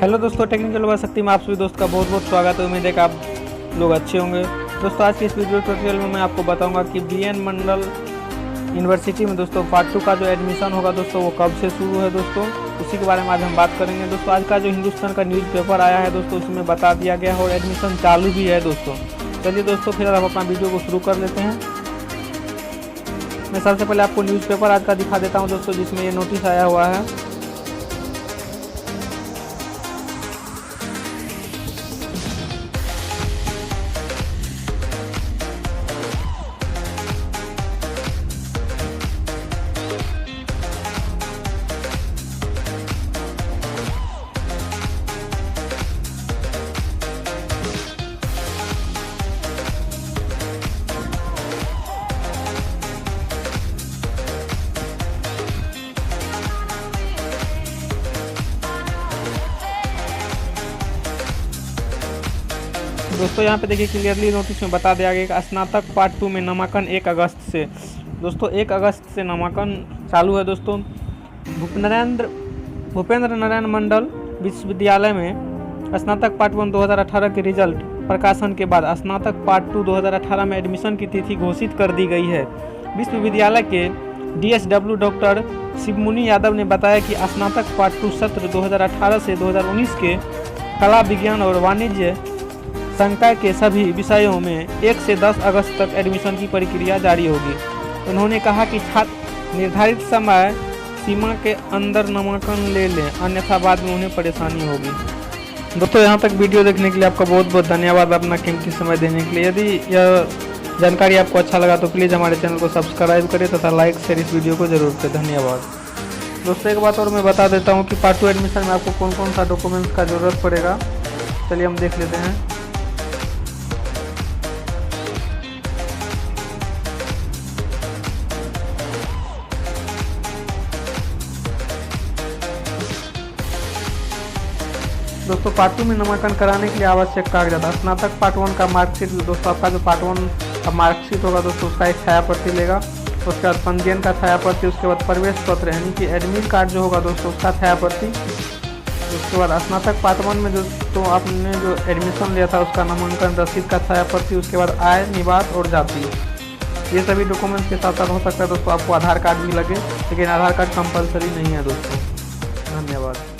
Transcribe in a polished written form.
Hello दोस्तों, technical यuvashakti में आप सभी दोस्त का बहुत बहुत स्वागत है। उम्मीद है कि आप लोग अच्छे होंगे। दोस्तों आज की इस वीडियो ट्यूटोरियल में मैं आपको बताऊंगा कि बीएन मंडल यूनिवर्सिटी में दोस्तों पार्ट 2 का जो एडमिशन होगा दोस्तों वो कब से शुरू है। दोस्तों उसी के बारे में आज हम बात करेंगे। दोस्तों आज का जो हिंदुस्तान का न्यूज़पेपर आया है दोस्तों उसमें बता दिया गया है और एडमिशन चालू भी है दोस्तों। चलिए दोस्तों फिर हम अपना वीडियो को शुरू कर लेते हैं। मैं सबसे पहले आपको न्यूज़पेपर आज का दिखा देता हूँ दोस्तों, जिसमें ये नोटिस आया हुआ है। दोस्तों यहाँ पे देखिए क्लियरली नोटिस में बता दिया गया कि स्नातक पार्ट 2 में नामांकन 1 अगस्त से। दोस्तों 1 अगस्त से नामांकन चालू है। दोस्तों भूपेंद्र नारायण मंडल विश्वविद्यालय में स्नातक पार्ट 1 2018 के रिजल्ट प्रकाशन के बाद स्नातक पार्ट 2 2018 में एडमिशन की तिथि घोषित कर दी गई है। विश्वविद्यालय के DSW डॉक्टर शिवमुनि यादव ने बताया कि स्नातक पार्ट 2 सत्र 2018 से 2019 के कला, विज्ञान और वाणिज्य संकाय के सभी विषयों में 1 से 10 अगस्त तक एडमिशन की प्रक्रिया जारी होगी। उन्होंने कहा कि छात्र निर्धारित समय सीमा के अंदर नामांकन ले लें, अन्यथा बाद में उन्हें परेशानी होगी। दोस्तों यहाँ तक वीडियो देखने के लिए आपका बहुत बहुत धन्यवाद, अपना कीमती समय देने के लिए। यदि यह जानकारी आपको अच्छा लगा तो प्लीज़ हमारे चैनल को सब्सक्राइब करें तथा लाइक शेयर इस वीडियो को जरूर करें। धन्यवाद। दोस्तों एक बात और मैं बता देता हूँ कि पार्ट 2 एडमिशन में आपको कौन कौन सा डॉक्यूमेंट्स का ज़रूरत पड़ेगा। चलिए हम देख लेते हैं। दोस्तों पार्ट 2 में नामांकन कराने के लिए आवश्यक कागजात: स्नातक पार्ट 1 का मार्कशीट। दोस्तों आपका जो पार्ट 1 का मार्कशीट होगा दोस्तों उसका एक छाया प्रति लेगा। उसके बाद पंजीयन का छाया प्रति, उसके बाद प्रवेश पत्र यानी कि एडमिट कार्ड जो होगा दोस्तों उसका छाया प्रति। उसके बाद स्नातक पार्ट 1 में जो आपने जो एडमिशन लिया था उसका नामांकन रसीद का छाया प्रति। उसके बाद आय, निवास और जाति, ये सभी डॉक्यूमेंट्स के साथ साथ हो सकता है दोस्तों आपको आधार कार्ड भी लगे, लेकिन आधार कार्ड कंपलसरी नहीं है दोस्तों। धन्यवाद।